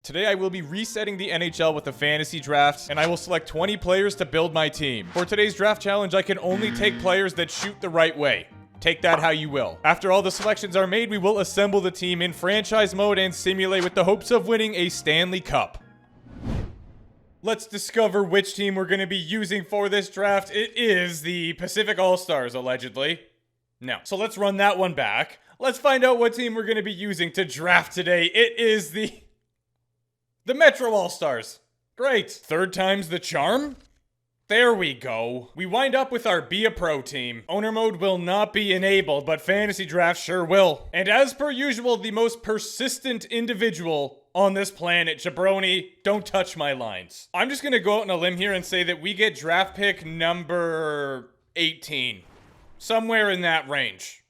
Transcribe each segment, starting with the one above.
Today I will be resetting the NHL with a fantasy draft, and I will select 20 players to build my team. For today's draft challenge, I can only take players that shoot the right way. Take that how you will. After all the selections are made, we will assemble the team in franchise mode and simulate with the hopes of winning a Stanley Cup. Let's discover which team we're going to be using for this draft. It is the Pacific All-Stars, allegedly. No. So let's run that one back. Let's find out what team we're going to be using to draft today. It is the Metro All-Stars. Great. Third time's the charm? There we go. We wind up with our Be a Pro team. Owner mode will not be enabled, but fantasy draft sure will. And as per usual, the most persistent individual on this planet, Jabroni, don't touch my lines. I'm just gonna go out on a limb here and say that we get draft pick number 18. Somewhere in that range.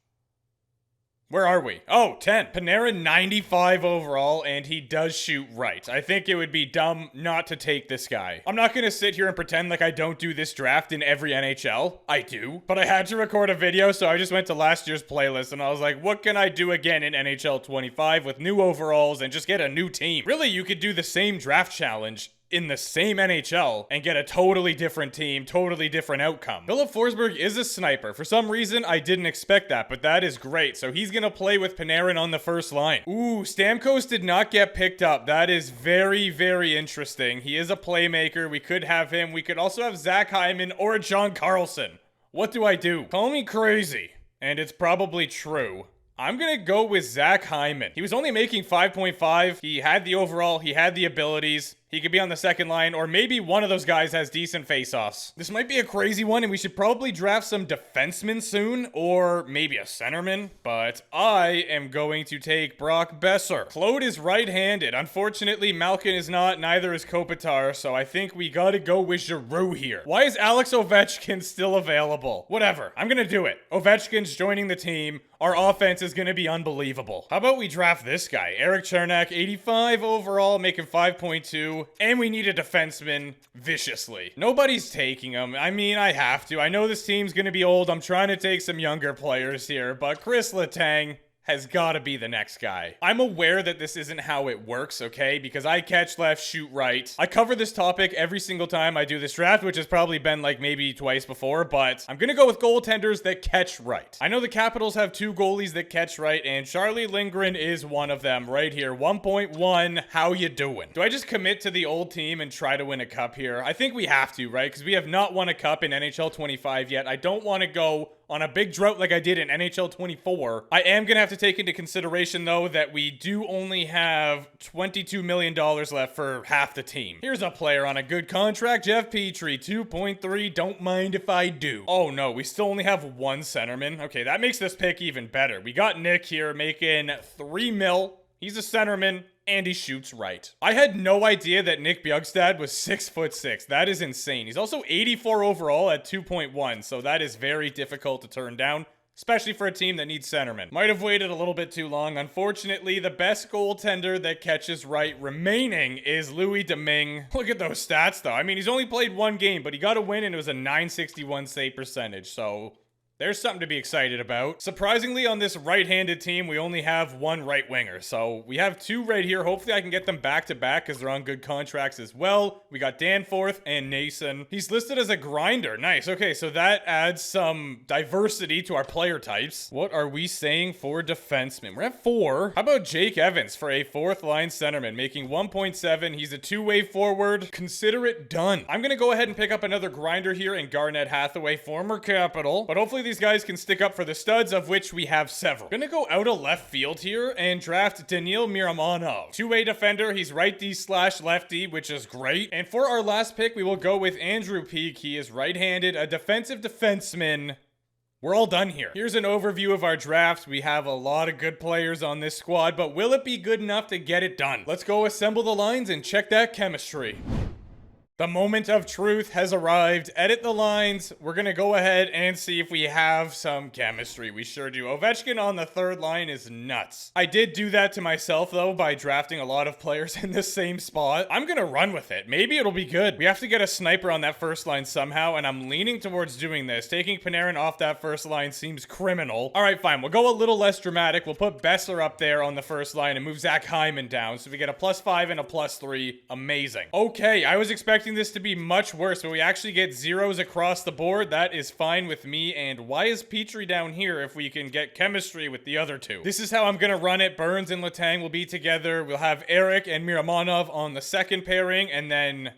Where are we? Oh, 10. Panarin 95 overall, and he does shoot right. I think it would be dumb not to take this guy. I'm not gonna sit here and pretend like I don't do this draft in every NHL. I do. But I had to record a video, so I just went to last year's playlist, and I was like, what can I do again in NHL 25 with new overalls and just get a new team? Really, you could do the same draft challenge in the same NHL and get a totally different team, totally different outcome. Philip Forsberg is a sniper. For some reason, I didn't expect that, but that is great. So he's gonna play with Panarin on the first line. Ooh, Stamkos did not get picked up. That is very, very interesting. He is a playmaker. We could have him. We could also have Zach Hyman or John Carlson. What do I do? Call me crazy, and it's probably true. I'm gonna go with Zach Hyman. He was only making 5.5. He had the overall, he had the abilities. He could be on the second line, or maybe one of those guys has decent face-offs. This might be a crazy one, and we should probably draft some defensemen soon, or maybe a centerman, but I am going to take Brock Besser. Claude is right-handed. Unfortunately, Malkin is not, neither is Kopitar, so I think we gotta go with Giroux here. Why is Alex Ovechkin still available? Whatever, I'm gonna do it. Ovechkin's joining the team. Our offense is gonna be unbelievable. How about we draft this guy? Eric Chernak, 85 overall, making 5.2. And we need a defenseman viciously. Nobody's taking him. I mean, I have to. I know this team's gonna be old. I'm trying to take some younger players here, but Chris Letang has got to be the next guy. I'm aware that this isn't how it works, okay? Because I catch left, shoot right. I cover this topic every single time I do this draft, which has probably been like maybe twice before, but I'm gonna go with goaltenders that catch right. I know the Capitals have 2 goalies that catch right, and Charlie Lindgren is one of them right here. 1.1, how you doing? Do I just commit to the old team and try to win a cup here? I think we have to, right? Because we have not won a cup in NHL 25 yet. I don't want to go on a big drought like I did in NHL 24. I am going to have to take into consideration, though, that we do only have $22 million left for half the team. Here's a player on a good contract, Jeff Petrie, 2.3, don't mind if I do. Oh no, we still only have 1 centerman. Okay, that makes this pick even better. We got Nick here making 3 mil. He's a centerman, and he shoots right. I had no idea that Nick Bjugstad was 6'6". That is insane. He's also 84 overall at 2.1, so that is very difficult to turn down, especially for a team that needs centermen. Might have waited a little bit too long. Unfortunately, the best goaltender that catches right remaining is Louis Domingue. Look at those stats, though. I mean, he's only played 1 game, but he got a win, and it was a .961 save percentage, so there's something to be excited about. Surprisingly, on this right-handed team, we only have 1 right winger. So we have 2 right here. Hopefully I can get them back-to-back because they're on good contracts as well. We got Danforth and Nason. He's listed as a grinder. Nice. Okay, so that adds some diversity to our player types. What are we saying for defensemen? We're at 4. How about Jake Evans for a 4th-line centerman, making 1.7. He's a 2-way forward. Consider it done. I'm going to go ahead and pick up another grinder here in Garnett Hathaway, former Capital. But hopefully these guys can stick up for the studs, of which we have several. Gonna go out of left field here and draft Daniil Miramonov. 2-way defender. He's righty/lefty, which is great. And for our last pick, we will go with Andrew Peak. He is right-handed, a defensive defenseman. We're all done here. Here's an overview of our draft. We have a lot of good players on this squad, but will it be good enough to get it done? Let's go assemble the lines and check that chemistry. The moment of truth has arrived. Edit the lines. We're going to go ahead and see if we have some chemistry. We sure do. Ovechkin on the third line is nuts. I did do that to myself, though, by drafting a lot of players in the same spot. I'm going to run with it. Maybe it'll be good. We have to get a sniper on that first line somehow, and I'm leaning towards doing this. Taking Panarin off that first line seems criminal. All right, fine. We'll go a little less dramatic. We'll put Besser up there on the first line and move Zach Hyman down. So we get a +5 and a +3. Amazing. Okay, I was expecting this to be much worse, but we actually get zeros across the board. That is fine with me. And why is Petrie down here if we can get chemistry with the other two? This is how I'm gonna run it. Burns and Letang will be together. We'll have Eric and Miramonov on the second pairing, and then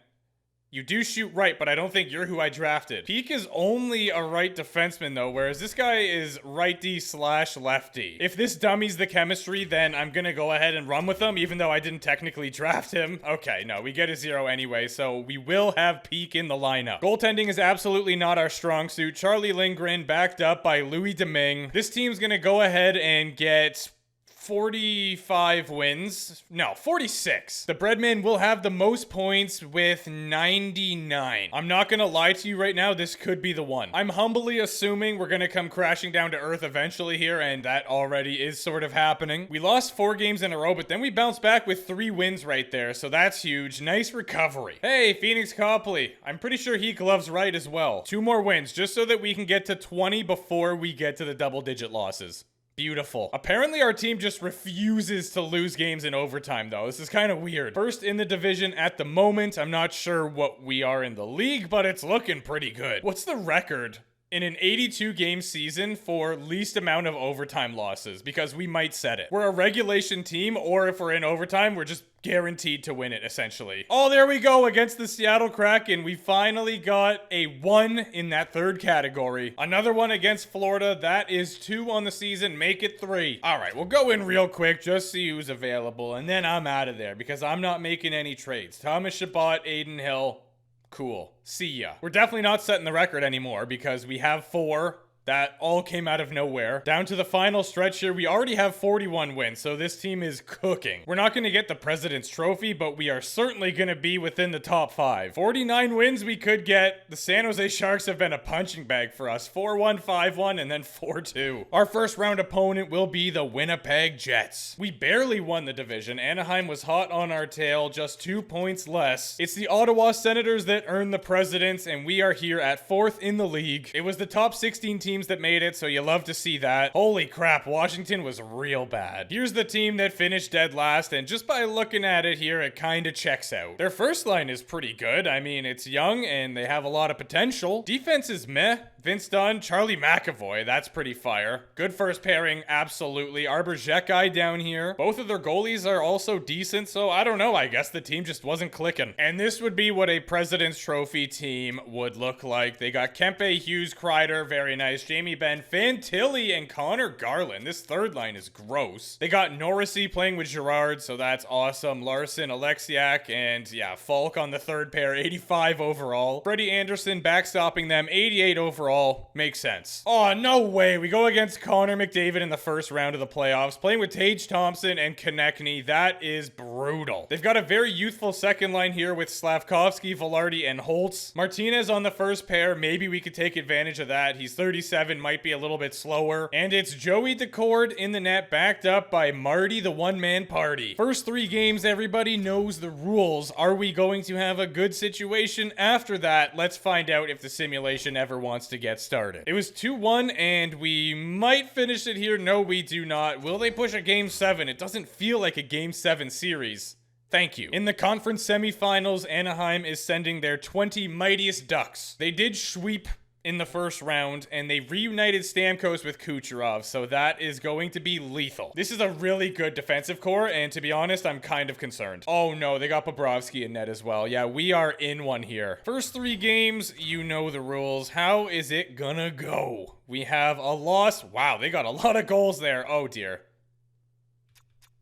you do shoot right, but I don't think you're who I drafted. Peak is only a right defenseman, though, whereas this guy is righty/lefty. If this dummy's the chemistry, then I'm gonna go ahead and run with him, even though I didn't technically draft him. Okay, no, we get a 0 anyway, so we will have Peak in the lineup. Goaltending is absolutely not our strong suit. Charlie Lindgren backed up by Louis Domingue. This team's gonna go ahead and get 45 wins. No, 46. The Breadman will have the most points with 99. I'm not gonna lie to you right now, this could be the one. I'm humbly assuming we're gonna come crashing down to earth eventually here, and that already is sort of happening. We lost 4 games in a row, but then we bounced back with 3 wins right there, so that's huge. Nice recovery. Hey, Phoenix Copley. I'm pretty sure he gloves right as well. 2 more wins, just so that we can get to 20 before we get to the double-digit losses. Beautiful. Apparently our team just refuses to lose games in overtime, though. This is kind of weird. First in the division at the moment. I'm not sure what we are in the league, but it's looking pretty good. What's the record in an 82-game season for least amount of overtime losses? Because we might set it. We're a regulation team, or if we're in overtime, we're just guaranteed to win it, essentially. Oh, there we go, against the Seattle Kraken. We finally got a 1 in that third category. Another one against Florida. That is 2 on the season. Make it 3. All right, we'll go in real quick, just see who's available, and then I'm out of there, because I'm not making any trades. Thomas Chabot, Aiden Hill. Cool. See ya. We're definitely not setting the record anymore, because we have 4. That all came out of nowhere. Down to the final stretch here, we already have 41 wins, so this team is cooking. We're not going to get the President's Trophy, but we are certainly going to be within the top 5. 49 wins we could get. The San Jose Sharks have been a punching bag for us. 4-1, 5-1, and then 4-2. Our first round opponent will be the Winnipeg Jets. We barely won the division. Anaheim was hot on our tail, just 2 points less. It's the Ottawa Senators that earned the Presidents, and we are here at 4th in the league. It was the top 16 teams that made it, so you love to see that. Holy crap, Washington was real bad. Here's the team that finished dead last, and just by looking at it here, it kind of checks out. Their first line is pretty good. I mean, it's young, and they have a lot of potential. Defense is meh. Vince Dunn, Charlie McAvoy, that's pretty fire. Good first pairing, absolutely. Arbor Zhekai down here. Both of their goalies are also decent, so I don't know, I guess the team just wasn't clicking. And this would be what a President's Trophy team would look like. They got Kempe, Hughes, Kreider, very nice. Jamie Benn, Fantilli, and Connor Garland. This third line is gross. They got Norrisy playing with Girard, so that's awesome. Larson, Alexiak, and yeah, Falk on the third pair, 85 overall. Freddie Anderson backstopping them, 88 overall. Makes sense. Oh, no way. We go against Connor McDavid in the first round of the playoffs, playing with Tage Thompson and Konechny. That is brutal. They've got a very youthful second line here with Slavkovsky, Velarde, and Holtz. Martinez on the first pair. Maybe we could take advantage of that. He's 37, might be a little bit slower. And it's Joey Decord in the net, backed up by Marty, the one-man party. First 3 games, everybody knows the rules. Are we going to have a good situation after that? Let's find out if the simulation ever wants to get started. It was 2-1, and we might finish it here. No, we do not. Will they push a Game 7? It doesn't feel like a Game 7 series. Thank you. In the conference semifinals, Anaheim is sending their 20 mightiest Ducks. They did sweep in the first round, and they reunited Stamkos with Kucherov, so that is going to be lethal. This is a really good defensive core, and to be honest, I'm kind of concerned. Oh no, they got Bobrovsky in net as well. Yeah, we are in one here. First 3 games, you know the rules. How is it gonna go? We have a loss. Wow, they got a lot of goals there. Oh dear.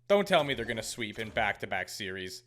Don't tell me they're gonna sweep in back-to-back series.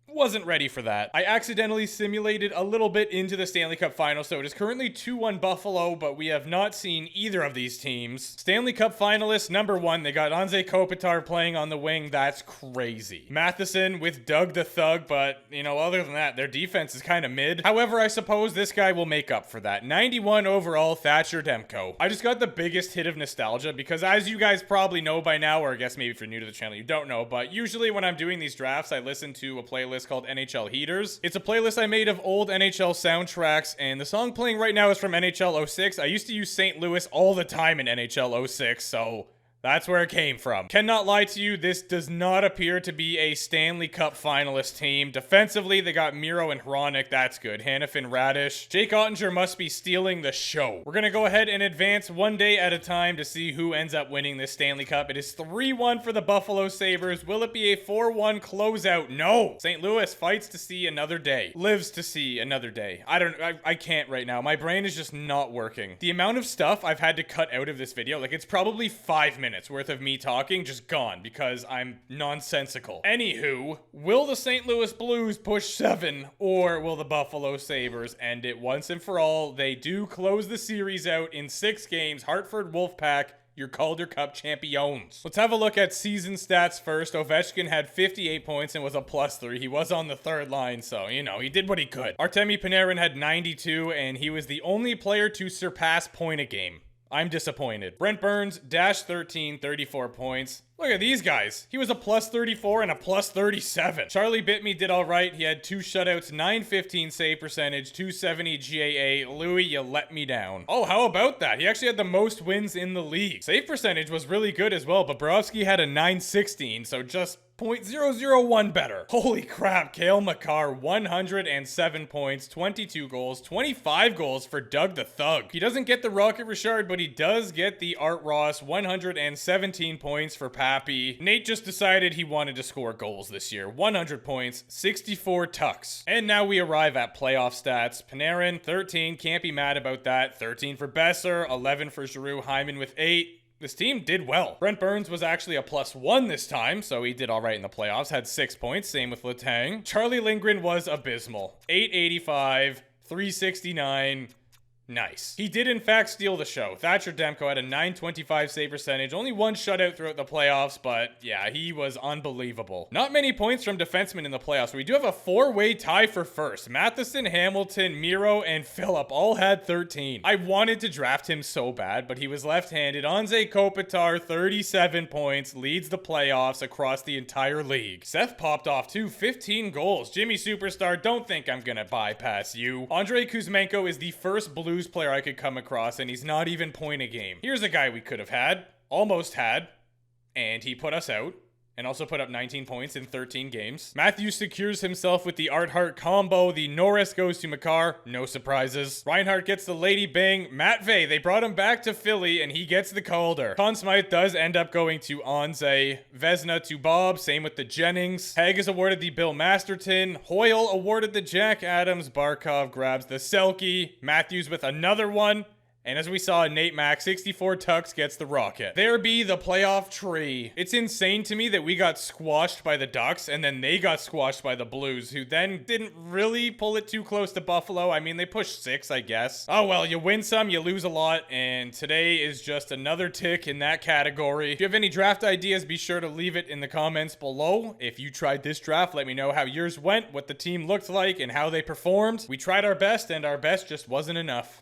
Wasn't ready for that. I accidentally simulated a little bit into the Stanley Cup final, so it is currently 2-1 Buffalo, but we have not seen either of these teams. Stanley Cup finalists, number 1, they got Anze Kopitar playing on the wing. That's crazy. Matheson with Doug the Thug, but, you know, other than that, their defense is kind of mid. However, I suppose this guy will make up for that. 91 overall, Thatcher Demko. I just got the biggest hit of nostalgia because, as you guys probably know by now, or I guess maybe if you're new to the channel, you don't know, but usually when I'm doing these drafts, I listen to a playlist called NHL Heaters. It's a playlist I made of old NHL soundtracks, and the song playing right now is from NHL 06. I used to use St. Louis all the time in NHL 06, so that's where it came from. Cannot lie to you, this does not appear to be a Stanley Cup finalist team. Defensively, they got Miro and Hronik. That's good. Hanifin, Radish. Jake Ottinger must be stealing the show. We're gonna go ahead and advance one day at a time to see who ends up winning this Stanley Cup. It is 3-1 for the Buffalo Sabres. Will it be a 4-1 closeout? No. St. Louis fights to see another day. Lives to see another day. I can't right now. My brain is just not working. The amount of stuff I've had to cut out of this video, like it's probably 5 minutes worth of me talking just gone because I'm nonsensical. Anywho, will the St. Louis Blues push 7 or will the Buffalo Sabres end it once and for all? They do close the series out in 6 games. Hartford Wolfpack, your Calder Cup champions. Let's have a look at season stats first. Ovechkin had 58 points and was a +3. He was on the third line, so, you know, he did what he could. Artemi Panarin had 92, and he was the only player to surpass point a game. I'm disappointed. Brent Burns, -13, 34 points. Look at these guys. He was a +34 and a +37. Charlie Bitme did all right. He had 2 shutouts, 915 save percentage, 270 GAA. Louis, you let me down. Oh, how about that? He actually had the most wins in the league. Save percentage was really good as well. Bobrovsky had a 916, so just 0.001 better. Holy crap, Cale Makar, 107 points, 22 goals, 25 goals for Doug the Thug. He doesn't get the Rocket Richard, but he does get the Art Ross, 117 points for Pappy. Nate just decided he wanted to score goals this year. 100 points, 64 tucks. And now we arrive at playoff stats. Panarin, 13, can't be mad about that. 13 for Besser, 11 for Giroux, Hyman with 8. This team did well. Brent Burns was actually a +1 this time, so he did all right in the playoffs. Had 6 points, same with Letang. Charlie Lindgren was abysmal. 885, 369. Nice. He did in fact steal the show. Thatcher Demko had a 925 save percentage, only 1 shutout throughout the playoffs, but yeah, he was unbelievable. Not many points from defensemen in the playoffs. We do have a 4-way tie for first. Matheson, Hamilton, Miro, and Phillip all had 13. I wanted to draft him so bad, but he was left-handed. Anze Kopitar, 37 points, leads the playoffs across the entire league. Seth popped off too, 15 goals. Jimmy Superstar, don't think I'm gonna bypass you. Andrei Kuzmenko is the first Blues player I could come across, and he's not even point a game. Here's a guy we could have had, almost had, and he put us out, and also put up 19 points in 13 games. Matthews secures himself with the Art Hart combo. The Norris goes to Makar, no surprises. Reinhardt gets the Lady Bing. Matvey, they brought him back to Philly, and he gets the Calder. Conn Smythe does end up going to Anze. Vezina to Bob, same with the Jennings. Haig is awarded the Bill Masterton. Hoyle awarded the Jack Adams. Barkov grabs the Selke. Matthews with another one. And as we saw, Nate Mack, 64 tucks, gets the Rocket. There be the playoff tree. It's insane to me that we got squashed by the Ducks, and then they got squashed by the Blues, who then didn't really pull it too close to Buffalo. I mean, they pushed 6, I guess. Oh well, you win some, you lose a lot, and today is just another tick in that category. If you have any draft ideas, be sure to leave it in the comments below. If you tried this draft, let me know how yours went, what the team looked like, and how they performed. We tried our best, and our best just wasn't enough.